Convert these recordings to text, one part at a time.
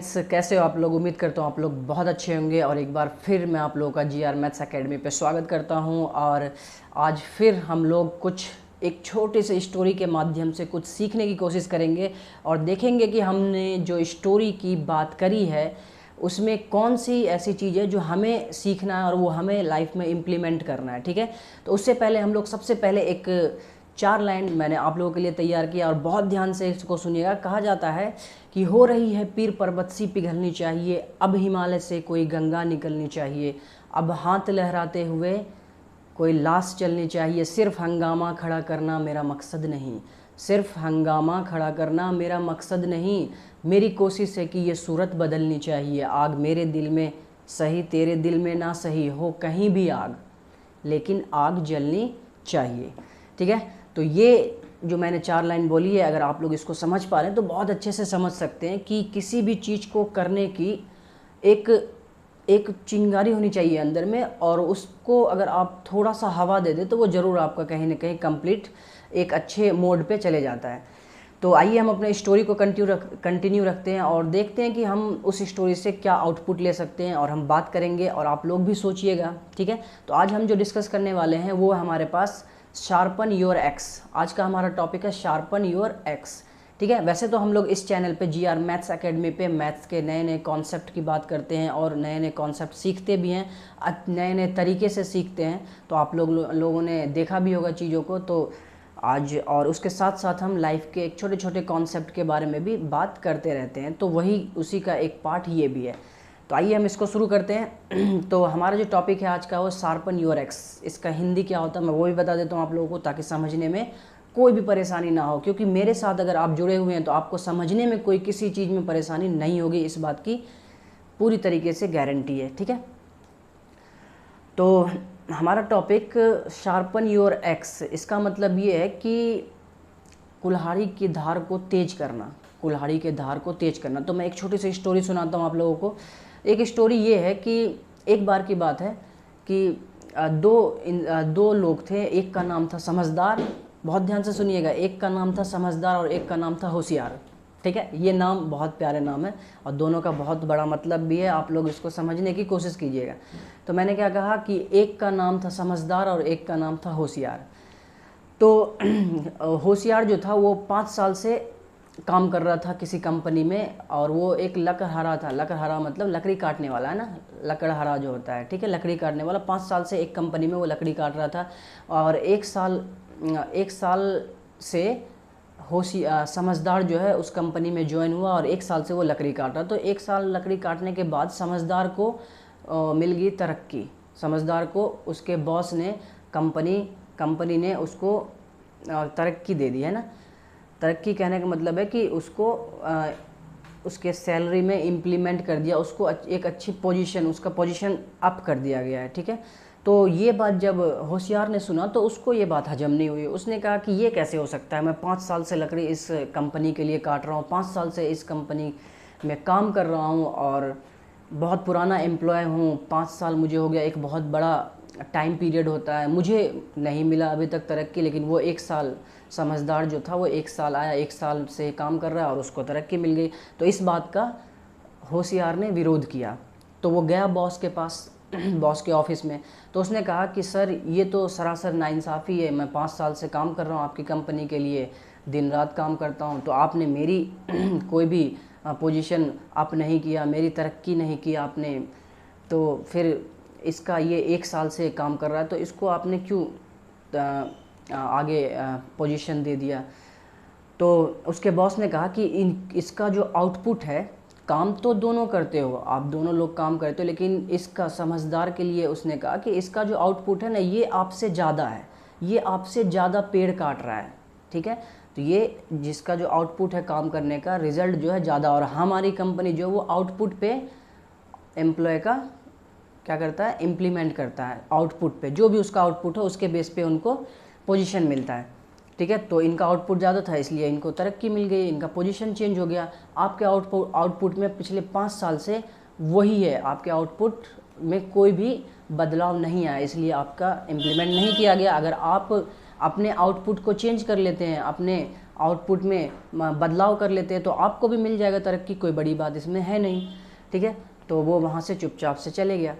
Friends, कैसे हो आप लोग। उम्मीद करता हूँ आप लोग बहुत अच्छे होंगे और एक बार फिर मैं आप लोगों का जीआर मैथ्स एकेडमी पे स्वागत करता हूँ। और आज फिर हम लोग कुछ एक छोटे से स्टोरी के माध्यम से कुछ सीखने की कोशिश करेंगे और देखेंगे कि हमने जो स्टोरी की बात करी है उसमें कौन सी ऐसी चीज़ है जो हमें सीखना है और वो हमें लाइफ में इम्प्लीमेंट करना है। ठीक है, तो उससे पहले हम लोग सबसे पहले एक 4 लाइन मैंने आप लोगों के लिए तैयार किया और बहुत ध्यान से इसको सुनिएगा। कहा जाता है कि हो रही है पीर पर्वत सी पिघलनी चाहिए, अब हिमालय से कोई गंगा निकलनी चाहिए, अब हाथ लहराते हुए कोई लाश चलनी चाहिए, सिर्फ हंगामा खड़ा करना मेरा मकसद नहीं, सिर्फ हंगामा खड़ा करना मेरा मकसद नहीं, मेरी कोशिश है कि ये सूरत बदलनी चाहिए, आग मेरे दिल में सही तेरे दिल में ना सही हो कहीं भी आग, लेकिन आग जलनी चाहिए। ठीक है, तो ये जो मैंने 4 लाइन बोली है, अगर आप लोग इसको समझ पा रहे हैं तो बहुत अच्छे से समझ सकते हैं कि किसी भी चीज़ को करने की एक चिंगारी होनी चाहिए अंदर में, और उसको अगर आप थोड़ा सा हवा दे दें तो वो ज़रूर आपका कहीं ना कहीं कंप्लीट एक अच्छे मोड पे चले जाता है। तो आइए हम अपने स्टोरी को कंटिन्यू रखते हैं और देखते हैं कि हम उस स्टोरी से क्या आउटपुट ले सकते हैं, और हम बात करेंगे और आप लोग भी सोचिएगा। ठीक है, तो आज हम जो डिस्कस करने वाले हैं वो है हमारे पास शार्पन योर एक्स। आज का हमारा टॉपिक है शार्पन योर एक्स। ठीक है, वैसे तो हम लोग इस चैनल पे जीआर मैथ्स एकेडमी पे मैथ्स के नए नए कॉन्सेप्ट की बात करते हैं और नए नए कॉन्सेप्ट सीखते भी हैं, नए नए तरीके से सीखते हैं। तो आप लोगों ने देखा भी होगा चीज़ों को। तो आज और उसके साथ साथ हम लाइफ के एक छोटे छोटे कॉन्सेप्ट के बारे में भी बात करते रहते हैं, तो वही उसी का एक पार्ट ये भी है। तो आइए हम इसको शुरू करते हैं। तो हमारा जो टॉपिक है आज का वो शार्पन योर एक्स। इसका हिंदी क्या होता है मैं वो भी बता देता हूँ आप लोगों को, ताकि समझने में कोई भी परेशानी ना हो, क्योंकि मेरे साथ अगर आप जुड़े हुए हैं तो आपको समझने में कोई किसी चीज़ में परेशानी नहीं होगी, इस बात की पूरी तरीके से गारंटी है। ठीक है, तो हमारा टॉपिक शार्पन योर एक्स, इसका मतलब ये है कि कुल्हाड़ी की धार को तेज करना, कुल्हाड़ी के धार को तेज करना। तो मैं एक छोटी सी स्टोरी सुनाता हूँ आप लोगों को। एक स्टोरी ये है कि एक बार की बात है कि दो लोग थे। एक का नाम था समझदार, बहुत ध्यान से सुनिएगा, एक का नाम था समझदार और एक का नाम था होशियार। ठीक है, ये नाम बहुत प्यारे नाम है और दोनों का बहुत बड़ा मतलब भी है, आप लोग इसको समझने की कोशिश कीजिएगा। तो मैंने क्या कहा कि एक का नाम था समझदार और एक का नाम था होशियार। तो होशियार जो था वो 5 साल से काम कर रहा था किसी कंपनी में, और वो एक लकड़हारा था। लकड़हारा मतलब लकड़ी काटने वाला है ना, लकड़हारा जो होता है। ठीक है, लकड़ी काटने वाला 5 साल से एक कंपनी में वो लकड़ी काट रहा था। और एक साल से समझदार जो है उस कंपनी में ज्वाइन हुआ और 1 साल से वो लकड़ी काट रहा। तो 1 साल लकड़ी काटने के बाद समझदार को मिल गई तरक्की। समझदार को उसके बॉस ने कंपनी ने उसको तरक्की दे दी है ना। तरक्की कहने का मतलब है कि उसको उसके सैलरी में इम्प्लीमेंट कर दिया, उसको एक अच्छी पोजीशन, उसका पोजीशन अप कर दिया गया है। ठीक है, तो ये बात जब होशियार ने सुना तो उसको ये बात हजम नहीं हुई। उसने कहा कि ये कैसे हो सकता है, मैं 5 साल से लकड़ी इस कंपनी के लिए काट रहा हूँ, 5 साल से इस कंपनी में काम कर रहा हूँ और बहुत पुराना एम्प्लॉय हूँ, 5 साल मुझे हो गया, एक बहुत बड़ा टाइम पीरियड होता है, मुझे नहीं मिला अभी तक तरक्की। लेकिन वो 1 साल, समझदार जो था वो 1 साल आया, 1 साल से काम कर रहा है और उसको तरक्की मिल गई। तो इस बात का होशियार ने विरोध किया। तो वो गया बॉस के पास, बॉस के ऑफिस में। तो उसने कहा कि सर ये तो सरासर नाइंसाफ़ी है, मैं 5 साल से काम कर रहा हूँ आपकी कंपनी के लिए, दिन रात काम करता हूँ, तो आपने मेरी कोई भी पोजीशन अप नहीं किया, मेरी तरक्की नहीं की आपने, तो फिर इसका ये 1 साल से काम कर रहा है तो इसको आपने क्यों आगे पोजीशन दे दिया। तो उसके बॉस ने कहा कि इसका जो आउटपुट है, काम तो दोनों करते हो, आप दोनों लोग काम करते हो, लेकिन इसका, समझदार के लिए उसने कहा कि इसका जो आउटपुट है ना ये आपसे ज़्यादा है, ये आपसे ज़्यादा पेड़ काट रहा है। ठीक है, तो ये जिसका जो आउटपुट है काम करने का, रिज़ल्ट जो है ज़्यादा, और हमारी कंपनी जो वो आउटपुट पे एम्प्लॉय का क्या करता है, इम्प्लीमेंट करता है, आउटपुट पे जो भी उसका आउटपुट है उसके बेस पे उनको पोजीशन मिलता है। ठीक है, तो इनका आउटपुट ज़्यादा था इसलिए इनको तरक्की मिल गई, इनका पोजीशन चेंज हो गया। आपके आउटपुट में पिछले 5 साल से वही है, आपके आउटपुट में कोई भी बदलाव नहीं आया, इसलिए आपका इम्प्लीमेंट नहीं किया गया। अगर आप अपने आउटपुट को चेंज कर लेते हैं, अपने आउटपुट में बदलाव कर लेते हैं तो आपको भी मिल जाएगा तरक्की, कोई बड़ी बात इसमें है नहीं, ठीक है। तो वो वहाँ से चुपचाप से चले गया।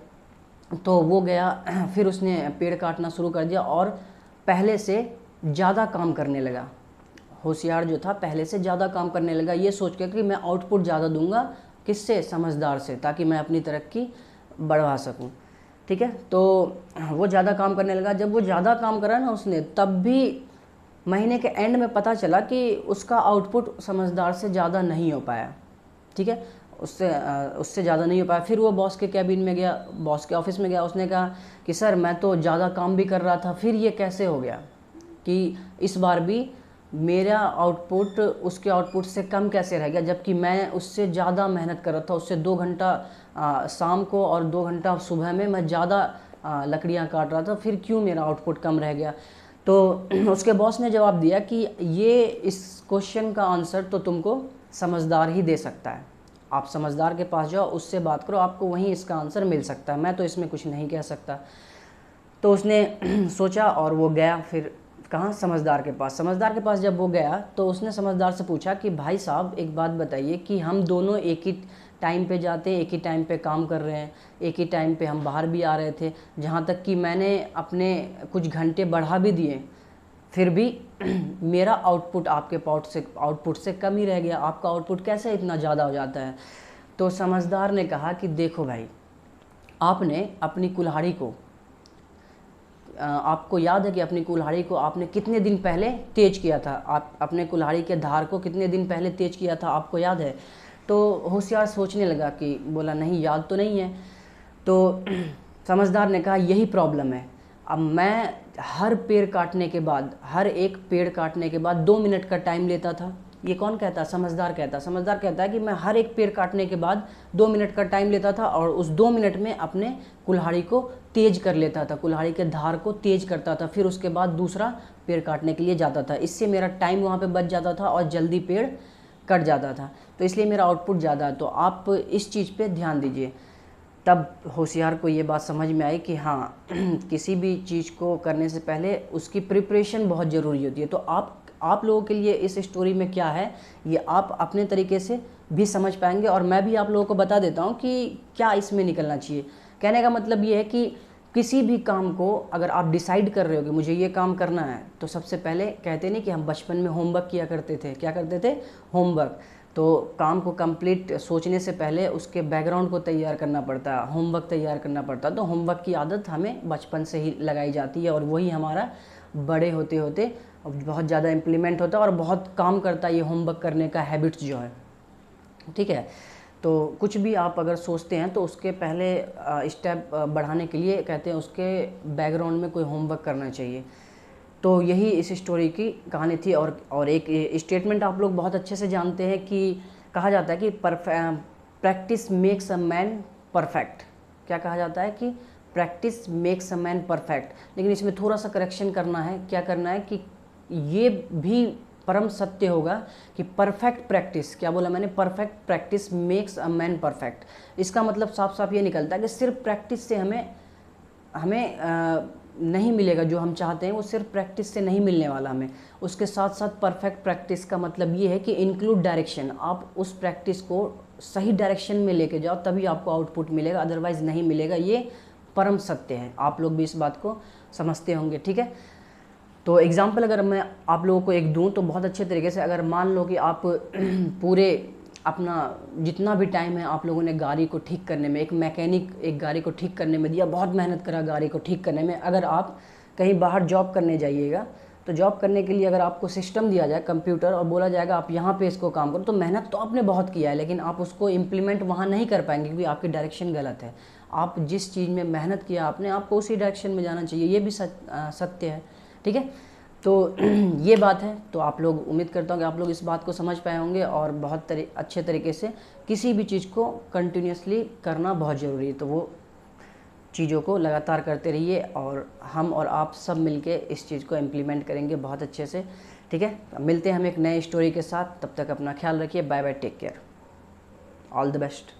तो वो गया, फिर उसने पेड़ काटना शुरू कर दिया और पहले से ज़्यादा काम करने लगा। होशियार जो था पहले से ज़्यादा काम करने लगा, ये सोच के कि मैं आउटपुट ज़्यादा दूंगा, किससे, समझदार से, ताकि मैं अपनी तरक्की बढ़वा सकूं, ठीक है। तो वो ज़्यादा काम करने लगा। जब वो ज़्यादा काम करा ना उसने, तब भी महीने के एंड में पता चला कि उसका आउटपुट समझदार से ज़्यादा नहीं हो पाया, ठीक है, उससे ज़्यादा नहीं हो पाया। फिर वो बॉस के कैबिन में गया, बॉस के ऑफिस में गया, उसने कहा कि सर मैं तो ज़्यादा काम भी कर रहा था, फिर ये कैसे हो गया कि इस बार भी मेरा आउटपुट उसके आउटपुट से कम कैसे रह गया, जबकि मैं उससे ज़्यादा मेहनत कर रहा था, उससे 2 घंटा शाम को और 2 घंटा सुबह में मैं ज़्यादा लकड़ियाँ काट रहा था, फिर क्यों मेरा आउटपुट कम रह गया। तो उसके बॉस ने जवाब दिया कि ये इस क्वेश्चन का आंसर तो तुमको समझदार ही दे सकता है, आप समझदार के पास जाओ, उससे बात करो, आपको वहीं इसका आंसर मिल सकता है, मैं तो इसमें कुछ नहीं कह सकता। तो उसने सोचा और वो गया फिर कहाँ, समझदार के पास। समझदार के पास जब वो गया तो उसने समझदार से पूछा कि भाई साहब एक बात बताइए कि हम दोनों एक ही टाइम पे जाते हैं, एक ही टाइम पे काम कर रहे हैं, एक ही टाइम पे हम बाहर भी आ रहे थे, जहाँ तक कि मैंने अपने कुछ घंटे बढ़ा भी दिए, फिर भी मेरा आउटपुट आपके आउटपुट से कम ही रह गया, आपका आउटपुट कैसे इतना ज़्यादा हो जाता है। तो समझदार ने कहा कि देखो भाई, आपने अपनी कुल्हाड़ी को, आपको याद है कि अपनी कुल्हाड़ी को आपने कितने दिन पहले तेज किया था, आप अपने कुल्हाड़ी के धार को कितने दिन पहले तेज किया था, आपको याद है। तो होशियार सोचने लगा कि बोला नहीं याद तो नहीं है। तो समझदार ने कहा यही प्रॉब्लम है, अब मैं हर पेड़ काटने के बाद, हर एक पेड़ काटने के बाद 2 मिनट का टाइम लेता था। ये कौन कहता है, समझदार कहता है। समझदार कहता है कि मैं हर एक पेड़ काटने के बाद 2 मिनट का टाइम लेता था और उस 2 मिनट में अपने कुल्हाड़ी को तेज कर लेता था, कुल्हाड़ी के धार को तेज करता था, फिर उसके बाद दूसरा पेड़ काटने के लिए जाता था। इससे मेरा टाइम वहाँ पे बच जाता था और जल्दी पेड़ कट जाता था, तो इसलिए मेरा आउटपुट ज़्यादा है, तो आप इस चीज़ पे ध्यान दीजिए। तब होशियार को ये बात समझ में आई कि हाँ किसी भी चीज़ को करने से पहले उसकी प्रिपरेशन बहुत ज़रूरी होती है। तो आप लोगों के लिए इस स्टोरी में क्या है, ये आप अपने तरीके से भी समझ पाएंगे और मैं भी आप लोगों को बता देता हूँ कि क्या इसमें निकलना चाहिए। कहने का मतलब ये है कि किसी भी काम को अगर आप डिसाइड कर रहे हो कि मुझे ये काम करना है, तो सबसे पहले कहते नहीं कि हम बचपन में होमवर्क किया करते थे, क्या करते थे, होमवर्क। तो काम को कंप्लीट सोचने से पहले उसके बैकग्राउंड को तैयार करना पड़ता है, होमवर्क तैयार करना पड़ता है। तो होमवर्क की आदत हमें बचपन से ही लगाई जाती है और वही हमारा बड़े होते होते बहुत ज़्यादा इम्प्लीमेंट होता है और बहुत काम करता है ये होमवर्क करने का हैबिट्स जो है, ठीक है। तो कुछ भी आप अगर सोचते हैं तो उसके पहले स्टेप बढ़ाने के लिए कहते हैं उसके बैकग्राउंड में कोई होमवर्क करना चाहिए। तो यही इस स्टोरी की कहानी थी। और एक स्टेटमेंट आप लोग बहुत अच्छे से जानते हैं कि कहा जाता है कि practice makes a man perfect. क्या कहा जाता है कि practice makes a man perfect, लेकिन इसमें थोड़ा सा करेक्शन करना है। क्या करना है कि ये भी परम सत्य होगा कि परफेक्ट प्रैक्टिस, क्या बोला मैंने, perfect practice makes a man perfect. इसका मतलब साफ साफ ये निकलता है कि सिर्फ प्रैक्टिस से हमें नहीं मिलेगा जो हम चाहते हैं, वो सिर्फ प्रैक्टिस से नहीं मिलने वाला हमें। उसके साथ साथ परफेक्ट प्रैक्टिस का मतलब ये है कि इंक्लूड डायरेक्शन, आप उस प्रैक्टिस को सही डायरेक्शन में लेके जाओ तभी आपको आउटपुट मिलेगा, अदरवाइज़ नहीं मिलेगा। ये परम सत्य है, आप लोग भी इस बात को समझते होंगे, ठीक है। तो एग्जाम्पल अगर मैं आप लोगों को एक दूं तो बहुत अच्छे तरीके से, अगर मान लो कि आप पूरे अपना जितना भी टाइम है आप लोगों ने गाड़ी को ठीक करने में, एक मैकेनिक एक गाड़ी को ठीक करने में दिया, बहुत मेहनत करा गाड़ी को ठीक करने में। अगर आप कहीं बाहर जॉब करने जाइएगा तो जॉब करने के लिए अगर आपको सिस्टम दिया जाए कंप्यूटर और बोला जाएगा आप यहाँ पे इसको काम करो, तो मेहनत तो आपने बहुत किया है लेकिन आप उसको इम्प्लीमेंट वहाँ नहीं कर पाएंगे क्योंकि आपकी डायरेक्शन गलत है। आप जिस चीज़ में मेहनत किया आपने, आपको उसी डायरेक्शन में जाना चाहिए, ये भी सत्य है, ठीक है। तो ये बात है। तो आप लोग, उम्मीद करता हूँ कि आप लोग इस बात को समझ पाए होंगे और बहुत अच्छे तरीके से किसी भी चीज़ को कंटिन्यूसली करना बहुत ज़रूरी है। तो वो चीज़ों को लगातार करते रहिए और हम और आप सब मिलके इस चीज़ को इम्प्लीमेंट करेंगे बहुत अच्छे से, ठीक है। मिलते हैं हम एक नए स्टोरी के साथ, तब तक अपना ख्याल रखिए। Bye bye, take care, all the best.